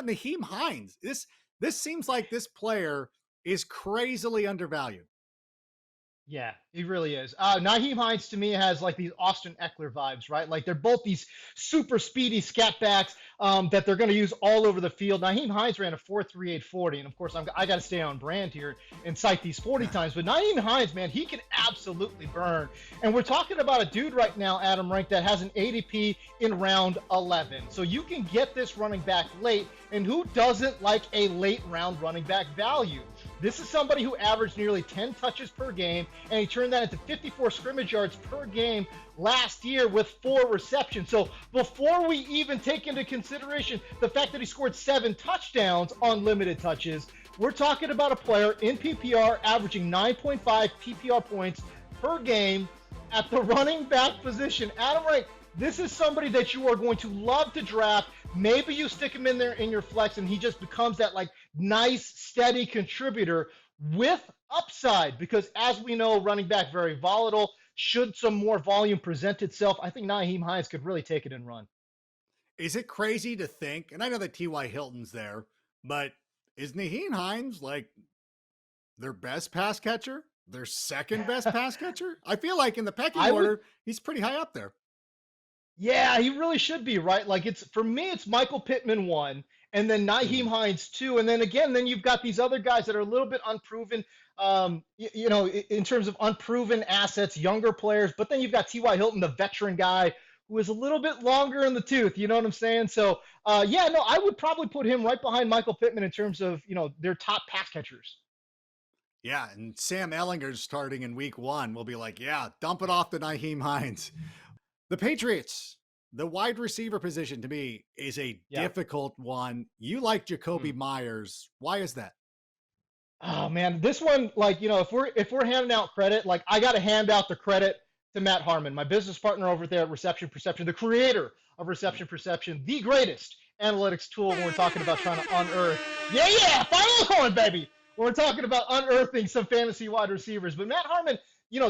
about Nahim Heinz? This seems like this player is crazily undervalued. Yeah, he really is. Nahim Heinz to me has like these Austin Eckler vibes, right? Like they're both these super speedy scat backs that they're going to use all over the field. Nahim Heinz ran a 4.3840, and of course I got to stay on brand here and cite these 40 times. But Nahim Heinz, man, he can absolutely burn. And we're talking about a dude right now, Adam Rank, that has an ADP in round 11. So you can get this running back late, and who doesn't like a late round running back value? This is somebody who averaged nearly 10 touches per game, and he turned that into 54 scrimmage yards per game last year with 4 receptions. So before we even take into consideration the fact that he scored 7 touchdowns on limited touches, we're talking about a player in PPR averaging 9.5 PPR points per game at the running back position. Adam Wright, this is somebody that you are going to love to draft. Maybe you stick him in there in your flex and he just becomes that like nice, steady contributor with upside, because as we know, running back very volatile. Should some more volume present itself, I think Nahim Heinz could really take it and run. Is it crazy to think, and I know that T.Y. Hilton's there, but is Nahim Heinz like their best pass catcher? Their second best pass catcher? I feel like in the pecking order, he's pretty high up there. Yeah, he really should be, right? Like it's, for me, it's Michael Pittman 1, and then Nahim Heinz 2, and then again, then you've got these other guys that are a little bit unproven, in terms of unproven assets, younger players. But then you've got T.Y. Hilton, the veteran guy, who is a little bit longer in the tooth. You know what I'm saying? So, I would probably put him right behind Michael Pittman in terms of their top pass catchers. Yeah, and Sam Ellinger's starting in week 1. We'll be like, yeah, dump it off to Nahim Heinz. The Patriots, the wide receiver position to me is a difficult one. You like Jacoby Myers. Why is that? Oh man, this one, if we're handing out credit, like I got to hand out the credit to Matt Hartman, my business partner over there at Reception Perception, the creator of Reception Perception, the greatest analytics tool when we're talking about trying to unearth. Yeah, final one, baby. When we're talking about unearthing some fantasy wide receivers. But Matt Hartman,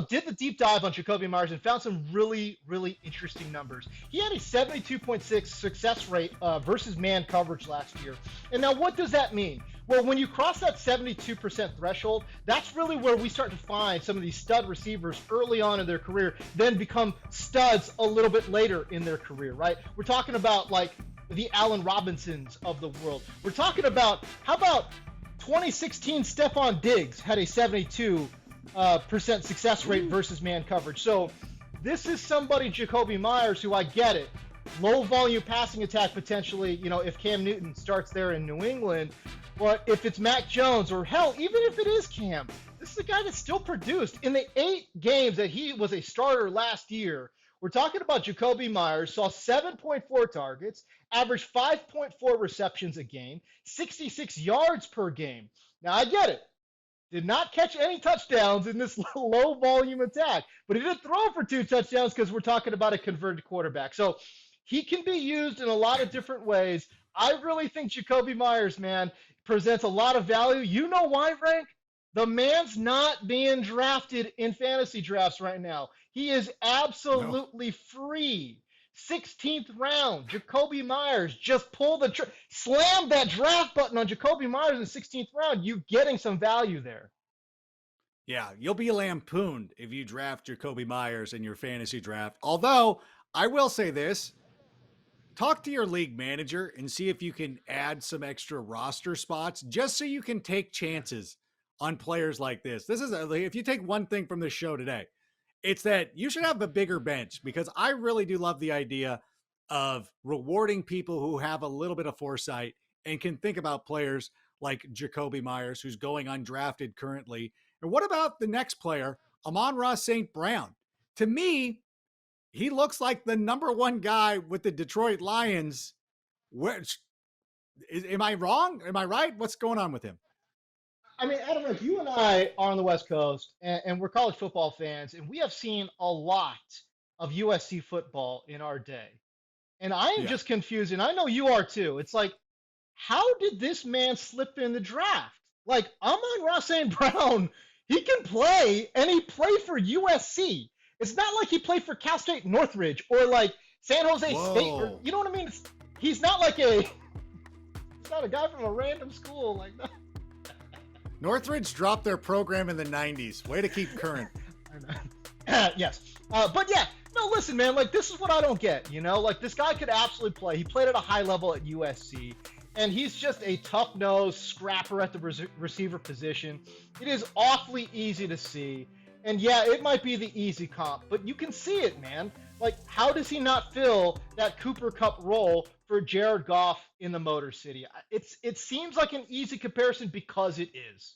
did the deep dive on Jacoby Myers and found some really, really interesting numbers. He had a 72.6 success rate versus man coverage last year. And now what does that mean? Well, when you cross that 72% threshold, that's really where we start to find some of these stud receivers early on in their career, then become studs a little bit later in their career, right? We're talking about like the Allen Robinsons of the world. We're talking about, how about 2016 Stephon Diggs had a 72% success rate versus man coverage. So this is somebody, Jacoby Myers, who, I get it, low volume passing attack potentially, if Cam Newton starts there in New England. But if it's Mac Jones, or hell, even if it is Cam, this is a guy that still produced. In the 8 games that he was a starter last year, we're talking about Jacoby Myers, saw 7.4 targets, averaged 5.4 receptions a game, 66 yards per game. Now, I get it. Did not catch any touchdowns in this low volume attack, but he did throw for 2 touchdowns because we're talking about a converted quarterback. So he can be used in a lot of different ways. I really think Jacoby Myers, man, presents a lot of value. You know why, Frank? The man's not being drafted in fantasy drafts right now. He is absolutely free. 16th round, Jacoby Myers. Just slam that draft button on Jacoby Myers in the 16th round. You getting some value there. Yeah, you'll be lampooned if you draft Jacoby Myers in your fantasy draft. Although, I will say this. Talk to your league manager and see if you can add some extra roster spots just so you can take chances on players like this. If you take one thing from this show today, it's that you should have a bigger bench, because I really do love the idea of rewarding people who have a little bit of foresight and can think about players like Jacoby Myers, who's going undrafted currently. And what about the next player, Amon-Ra St. Brown? To me, he looks like the number 1 guy with the Detroit Lions. Am I wrong? Am I right? What's going on with him? I mean, Adam, like you and I are on the West Coast, and we're college football fans, and we have seen a lot of USC football in our day. And I am just confused, and I know you are too. It's like, how did this man slip in the draft? Like, Amon-Ra St. Brown, he can play, and he played for USC. It's not like he played for Cal State Northridge or like San Jose State. Or, you know what I mean? He's not like a not a guy from a random school like that. Northridge dropped their program in the 90s. Way to keep current. Yes. But yeah, no, listen, man, like, this is what I don't get, you know? Like, this guy could absolutely play. He played at a high level at USC, and he's just a tough-nosed scrapper at the receiver position. It is awfully easy to see. And yeah, it might be the easy comp, but you can see it, man. Like, how does he not fill that Cooper Kupp role for Jared Goff in the Motor City? It seems like an easy comparison because it is.